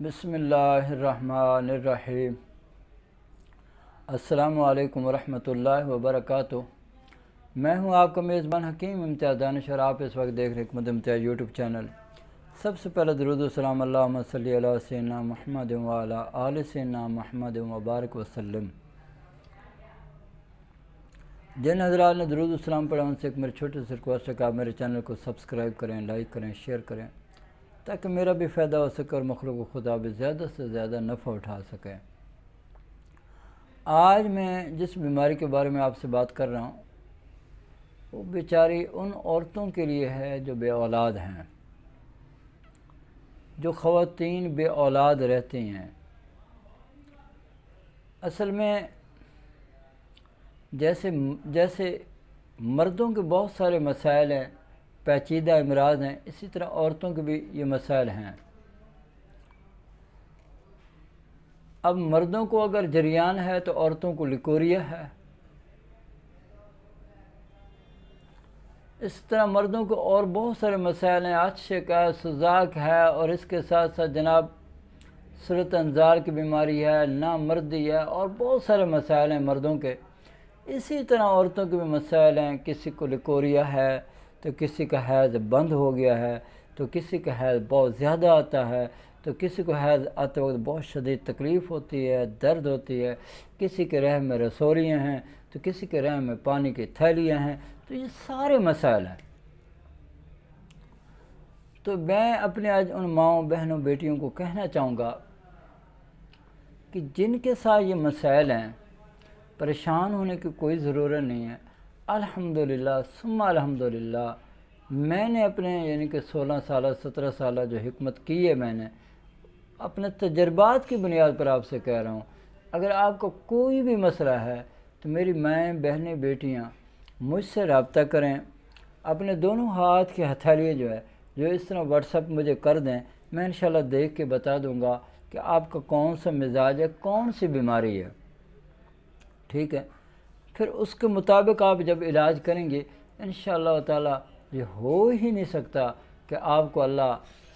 بسم اللہ الرحمن الرحیم۔ السلام علیکم ورحمۃ اللہ وبرکاتہ۔ میں ہوں آپ کا میزبان حکیم امتیاز دانش اور آپ اس وقت دیکھ رہے حکمت امتیاز یوٹیوب چینل۔ سب سے پہلے درود و سلام اللہم صلی علی سیدنا محمد وعلی آل سیدنا محمد وبارک وسلم۔ جن حضرات نے درود و سلام پڑھا ان سے ایک میری چھوٹی سی ریکویسٹ ہے کہ آپ میرے چینل کو سبسکرائب کریں، لائک کریں، شیئر کریں تاکہ میرا بھی فائدہ ہو سکے اور مخلوق خدا بھی زیادہ سے زیادہ نفع اٹھا سکے۔ آج میں جس بیماری کے بارے میں آپ سے بات کر رہا ہوں وہ بیچاری ان عورتوں کے لیے ہے جو بے اولاد ہیں، جو خواتین بے اولاد رہتی ہیں۔ اصل میں جیسے مردوں کے بہت سارے مسائل ہیں، پیچیدہ امراض ہیں، اسی طرح عورتوں کے بھی یہ مسائل ہیں۔ اب مردوں کو اگر جریان ہے تو عورتوں کو لیکوریا ہے، اس طرح مردوں کو اور بہت سارے مسائل ہیں، عطشک ہے، سوزاک ہے، اور اس کے ساتھ ساتھ جناب صورت انزال کی بیماری ہے، نامردی ہے، اور بہت سارے مسائل ہیں مردوں کے۔ اسی طرح عورتوں کے بھی مسائل ہیں، کسی کو لیکوریا ہے تو کسی کا حیض بند ہو گیا ہے، تو کسی کا حیض بہت زیادہ آتا ہے، تو کسی کو حیض آتے وقت بہت شدید تکلیف ہوتی ہے، درد ہوتی ہے، کسی کے رحم میں رسولیاں ہیں تو کسی کے رحم میں پانی کی تھیلیاں ہیں، تو یہ سارے مسائل ہیں۔ تو میں اپنے آج ان ماؤں، بہنوں، بیٹیوں کو کہنا چاہوں گا کہ جن کے ساتھ یہ مسائل ہیں پریشان ہونے کی کوئی ضرورت نہیں ہے۔ الحمدللہ ثم الحمدللہ میں نے اپنے یعنی کہ 16 سالہ 17 سالہ جو حکمت کی ہے، میں نے اپنے تجربات کی بنیاد پر آپ سے کہہ رہا ہوں، اگر آپ کو کوئی بھی مسئلہ ہے تو میری مائیں، بہنیں، بیٹیاں مجھ سے رابطہ کریں۔ اپنے دونوں ہاتھ کے ہتھیلیے جو اس طرح واٹس ایپ مجھے کر دیں، میں انشاءاللہ دیکھ کے بتا دوں گا کہ آپ کا کون سا مزاج ہے، کون سی بیماری ہے، ٹھیک ہے؟ پھر اس کے مطابق آپ جب علاج کریں گے انشاءاللہ تعالی یہ ہو ہی نہیں سکتا کہ آپ کو اللہ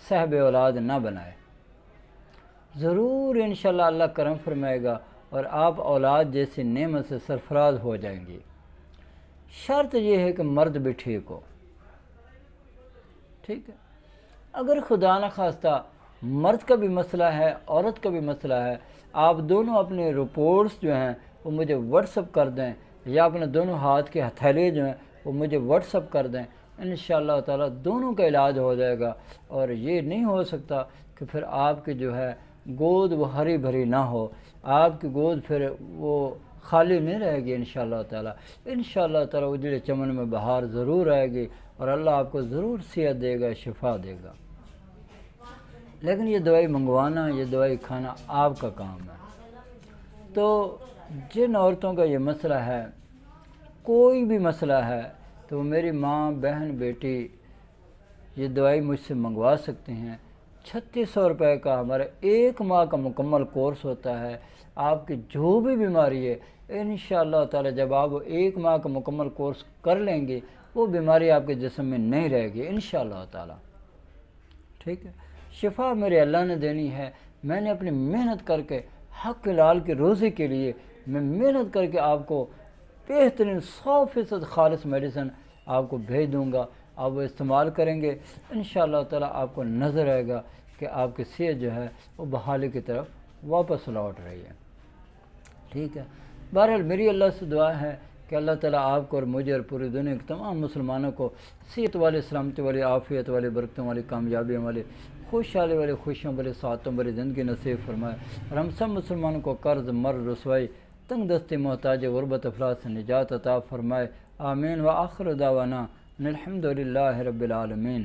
صاحب اولاد نہ بنائے۔ ضرور انشاءاللہ اللہ کرم فرمائے گا اور آپ اولاد جیسی نعمت سے سرفراز ہو جائیں گی۔ شرط یہ ہے کہ مرد بھی ٹھیک ہو، ٹھیک ہے؟ اگر خدا نہ خواستہ مرد کا بھی مسئلہ ہے، عورت کا بھی مسئلہ ہے، آپ دونوں اپنے رپورٹس جو ہیں وہ مجھے واٹس ایپ کر دیں، یا اپنے دونوں ہاتھ کے ہتھیلے جو ہیں وہ مجھے واٹس ایپ کر دیں، انشاءاللہ تعالی دونوں کا علاج ہو جائے گا۔ اور یہ نہیں ہو سکتا کہ پھر آپ کی جو ہے گود وہ ہری بھری نہ ہو، آپ کی گود پھر وہ خالی نہیں رہے گی انشاءاللہ تعالی۔ انشاءاللہ تعالی اجڑے چمن میں بہار ضرور آئے گی اور اللہ آپ کو ضرور صحت دے گا، شفا دے گا۔ لیکن یہ دوائی منگوانا، یہ دوائی کھانا آپ کا کام ہے۔ تو جن عورتوں کا یہ مسئلہ ہے، کوئی بھی مسئلہ ہے، تو وہ میری ماں، بہن، بیٹی یہ دوائی مجھ سے منگوا سکتے ہیں۔ 3600 روپے کا ہمارا 1 ماہ کا مکمل کورس ہوتا ہے۔ آپ کی جو بھی بیماری ہے انشاءاللہ تعالی جب آپ 1 ماہ کا مکمل کورس کر لیں گے وہ بیماری آپ کے جسم میں نہیں رہے گی انشاءاللہ تعالی، ٹھیک ہے؟ شفا میرے اللہ نے دینی ہے، میں نے اپنی محنت کر کے حق حلال کی روزی کے لیے میں محنت کر کے آپ کو بہترین 100% خالص میڈیسن آپ کو بھیج دوں گا، آپ وہ استعمال کریں گے انشاءاللہ تعالی آپ کو نظر آئے گا کہ آپ کی صحت جو ہے وہ بحالی کی طرف واپس لوٹ رہی ہے، ٹھیک ہے؟ بہرحال میری اللہ سے دعا ہے کہ اللہ تعالیٰ آپ کو اور مجھے اور پوری دنیا کے تمام مسلمانوں کو صحت والی، سلامتی والی، عافیت والی، برکتوں والی، کامیابیوں والی، خوشحالی والی، خوشیوں والی، سعادتوں والی زندگی نصیب فرمائے اور ہم سب مسلمانوں کو قرض، مرض، رسوائی، تنگ دستی، محتاج، غربت، افلاس سے نجات عطا فرمائے۔ آمین۔ وآخر دعوانا ان الحمد للہ رب العالمین۔